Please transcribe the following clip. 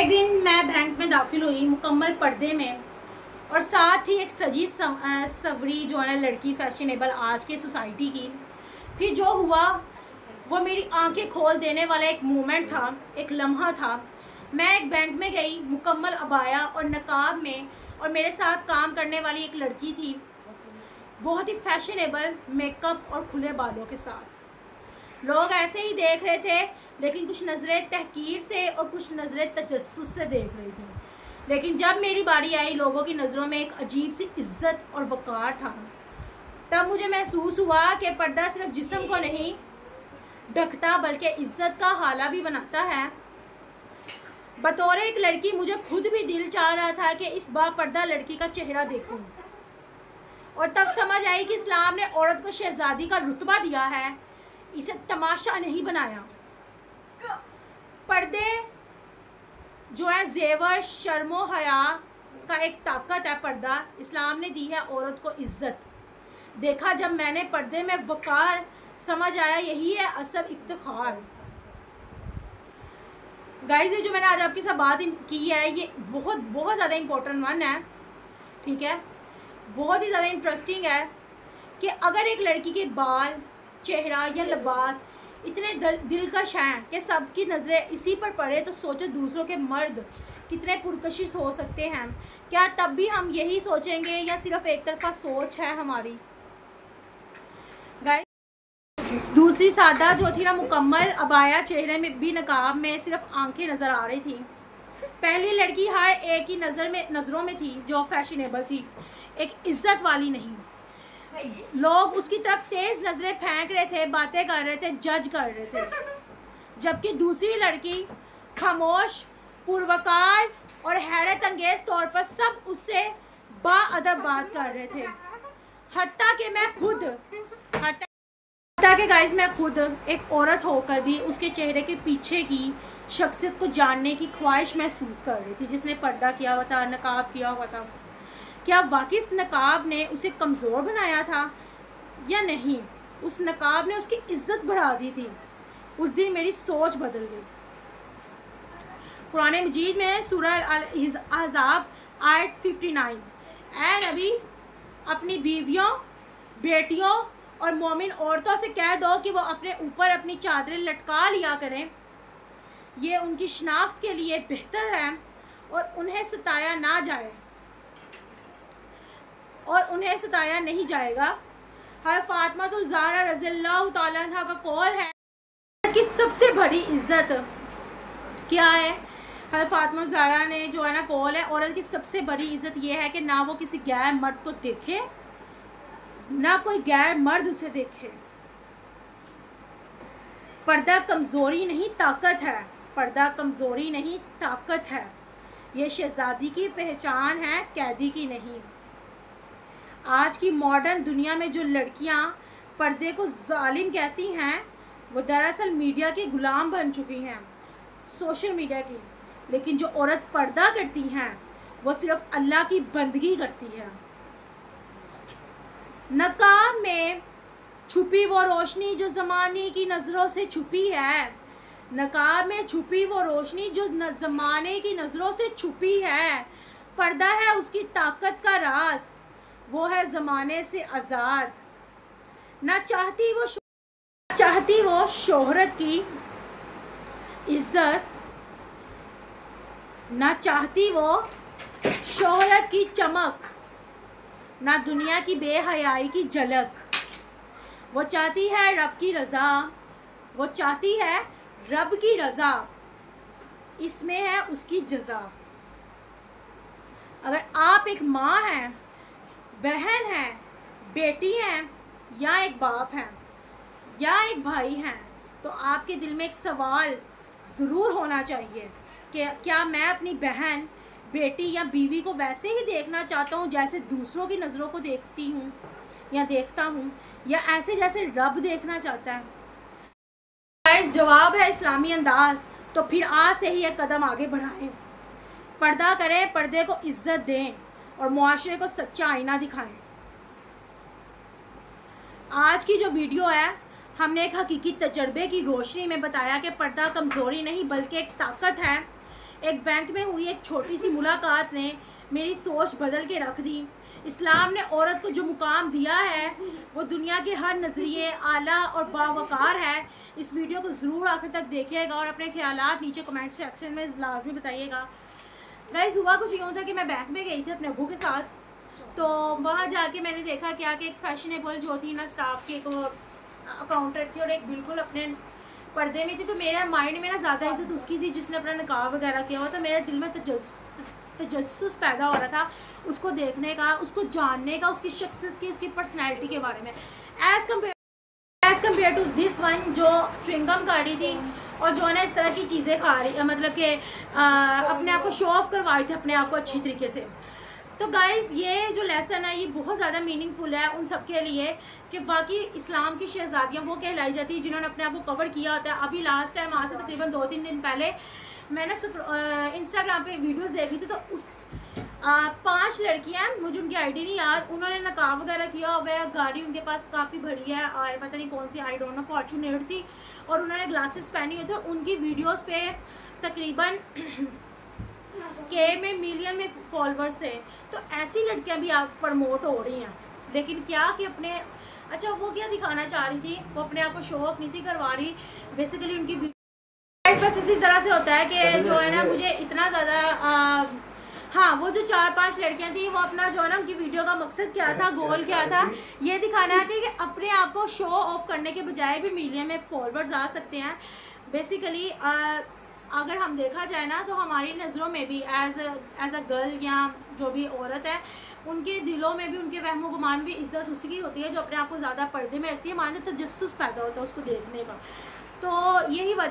एक दिन मैं बैंक में दाखिल हुई मुकम्मल पर्दे में, और साथ ही एक सजी सवरी जो है लड़की, फैशनेबल आज के सोसाइटी की। फिर जो हुआ वो मेरी आंखें खोल देने वाला एक मोमेंट था, एक लम्हा था। मैं एक बैंक में गई मुकम्मल अबाया और नकाब में, और मेरे साथ काम करने वाली एक लड़की थी, बहुत ही फैशनेबल मेकअप और खुले बालों के साथ। लोग ऐसे ही देख रहे थे, लेकिन कुछ नज़रें तहकीर से और कुछ नज़रें तजस्सुस से देख रही थी। लेकिन जब मेरी बारी आई, लोगों की नज़रों में एक अजीब सी इज्जत और वक़ार था। तब मुझे महसूस हुआ कि पर्दा सिर्फ जिस्म को नहीं ढकता, बल्कि इज्जत का हाला भी बनाता है। बतौर एक लड़की मुझे खुद भी दिल चाह रहा था कि इस बापर्दा लड़की का चेहरा देखूं, और तब समझ आई कि इस्लाम ने औरत को शहजादी का रुतबा दिया है, इसे तमाशा नहीं बनाया। पर्दे जो है जेवर, शर्मो हया का एक ताकत है। पर्दा इस्लाम ने दी है औरत को इज्जत। देखा जब मैंने पर्दे में वक़ार, समझ आया यही है असल इफ्तिखार। गाइस, ये जो मैंने आज आपके साथ बात की है, ये बहुत ज़्यादा इम्पोर्टेंट वन है, ठीक है, बहुत ही ज़्यादा इंटरेस्टिंग है कि अगर एक लड़की के बाल, चेहरा या लिबास इतने दिलकश हैं कि सबकी नज़रें इसी पर पड़े, तो सोचो दूसरों के मर्द कितने पुरकशिश हो सकते हैं। क्या तब भी हम यही सोचेंगे, या सिर्फ एक तरफा सोच है हमारी? गाइस, दूसरी सादा जो थी ना मुकम्मल अबाया, चेहरे में भी नकाब में सिर्फ आंखें नज़र आ रही थी। पहली लड़की हर एक की नज़रों में थी जो फैशनेबल थी, एक इज्जत वाली नहीं। लोग उसकी तरफ तेज नजरें फेंक रहे थे, बातें कर रहे थे, जज कर रहे थे। जबकि दूसरी लड़की खामोश, पुरवकार और हैरत अंगेज तौर पर सब उससे बाअदब बात कर रहे थे। हत्ता कि गाइस मैं खुद एक औरत होकर भी उसके चेहरे के पीछे की शख्सियत को जानने की ख्वाहिश महसूस कर रही थी, जिसने पर्दा किया हुआ था, नकाब किया हुआ था। क्या वाकई इस नकाब ने उसे कमज़ोर बनाया था या नहीं? उस नकाब ने उसकी इज्जत बढ़ा दी थी। उस दिन मेरी सोच बदल गई। कुरान मजीद में सूरह अल-अहज़ाब आयत 59, ऐ नबी अपनी बीवियों, बेटियों और मोमिन औरतों से कह दो कि वो अपने ऊपर अपनी चादरें लटका लिया करें, ये उनकी शनाख्त के लिए बेहतर है, और उन्हें सताया नहीं जाएगा। हर फातिमातुल ज़हरा रज़ियल्लाहु ताला अन्हा का कौल है कि सबसे बड़ी इज्जत क्या है? हर फातिमा ज़हरा ने जो है ना कौल है, औरत की सबसे बड़ी इज्जत ये है कि ना वो किसी गैर मर्द को देखे, ना कोई गैर मर्द उसे देखे। पर्दा कमज़ोरी नहीं ताकत है, पर्दा कमज़ोरी नहीं ताकत है। ये शहजादी की पहचान है, कैदी की नहीं। आज की मॉडर्न दुनिया में जो लड़कियां पर्दे को जालिम कहती हैं, वो दरअसल मीडिया के गुलाम बन चुकी हैं, सोशल मीडिया की। लेकिन जो औरत पर्दा करती हैं, वो सिर्फ अल्लाह की बंदगी करती है। नकाब में छुपी वो रोशनी जो ज़माने की नज़रों से छुपी है, नकाब में छुपी वो रोशनी जो ज़माने की नज़रों से छुपी है। पर्दा है उसकी ताकत का राज, वो है ज़माने से आज़ाद। ना चाहती वो शोहरत की इज्जत, ना चाहती वो शोहरत की चमक, ना दुनिया की बेहयाई की झलक। वो चाहती है रब की रज़ा, वो चाहती है रब की रज़ा, इसमें है उसकी जज़ा। अगर आप एक माँ हैं, बहन हैं, बेटी हैं, या एक बाप हैं, या एक भाई हैं, तो आपके दिल में एक सवाल ज़रूर होना चाहिए कि क्या मैं अपनी बहन, बेटी या बीवी को वैसे ही देखना चाहता हूँ जैसे दूसरों की नज़रों को देखती हूँ या देखता हूँ, या ऐसे जैसे रब देखना चाहता है? जवाब है इस्लामी अंदाज। तो फिर आज से ही एक कदम आगे बढ़ाएं, पर्दा करें, पर्दे को इज्जत दें और मुआशरे को सच्चा आईना दिखाएं। आज की जो वीडियो है, हमने एक हकीकी तजर्बे की रोशनी में बताया कि पर्दा कमज़ोरी नहीं बल्कि एक ताकत है, एक बैंक में हुई एक छोटी सी मुलाकात ने मेरी सोच बदल के रख दी। इस्लाम ने औरत को जो मुकाम दिया है वो दुनिया के हर नज़रिए आला और बावकार है। इस वीडियो को ज़रूर आखिर तक देखिएगा और अपने ख्यालात नीचे कमेंट सेक्शन में लाजमी बताइएगा। गाइस हुआ कुछ यूँ था कि मैं बैंक में गई थी अपने अबू के साथ, तो वहाँ जाके मैंने देखा क्या कि एक फैशनेबल जो थी ना स्टाफ की एक अकाउंटेंट थी और एक बिल्कुल अपने पर्दे में थी। तो मेरा माइंड में ना ज़्यादा इज्जत उसकी थी जिसने अपना निकाह वगैरह किया हुआ था। मेरे दिल में तजस्सुस पैदा हो रहा था उसको देखने का, उसको जानने का, उसकी शख्सियत की, उसकी पर्सनैलिटी के बारे में। As compare to this one जो च्युइंगम खा रही थी और जो है ना इस तरह की चीज़ें खा रही, मतलब कि अपने आप को शो ऑफ करवा रही थी अपने आप को अच्छी तरीके से। तो गाइज़ ये जो लेसन है ये बहुत ज़्यादा मीनिंगफुल है उन सब के लिए कि बाकी इस्लाम की शहज़ादियाँ वो कहलाई जाती है जिन्होंने अपने आप को कवर किया होता है। अभी लास्ट टाइम आज से तकरीबन 2-3 दिन पहले मैंने इंस्टाग्राम पे वीडियोस देखी थी, तो उस 5 लड़कियाँ, मुझे उनकी आईडी नहीं याद, उन्होंने नकाब वगैरह किया हुआ है, गाड़ी उनके पास काफ़ी बड़ी है और पता नहीं कौन सी, आई डोंट नो, फॉर्चूनेट थी, और उन्होंने ग्लासेस पहनी हुई थी। उनकी वीडियोस पे तकरीबन के में मिलियन में फॉलोअर्स थे। तो ऐसी लड़कियां भी आप प्रमोट हो रही हैं, लेकिन क्या कि अपने, अच्छा वो क्या दिखाना चाह रही थी, वो अपने आप को शो ऑफ नहीं थी करवा रही, बेसिकली उनकी बस इसी तरह से होता है कि जो है ना मुझे इतना ज़्यादा हाँ, वो जो 4-5 लड़कियां थी वो अपना जो है ना उनकी वीडियो का मकसद क्या था, गोल क्या था, ये दिखाना है कि अपने आप को शो ऑफ करने के बजाय भी मिलियन में फॉलोअर्स आ सकते हैं। बेसिकली अगर हम देखा जाए ना तो हमारी नज़रों में भी एज अ गर्ल या जो भी औरत है उनके दिलों में भी, उनके वहमो गुमान में भी इज़्ज़त उसी की होती है जो अपने आप को ज़्यादा पर्दे में रखती है। मान तजस्सुस पैदा होता है उसको देखने का। तो यही वजह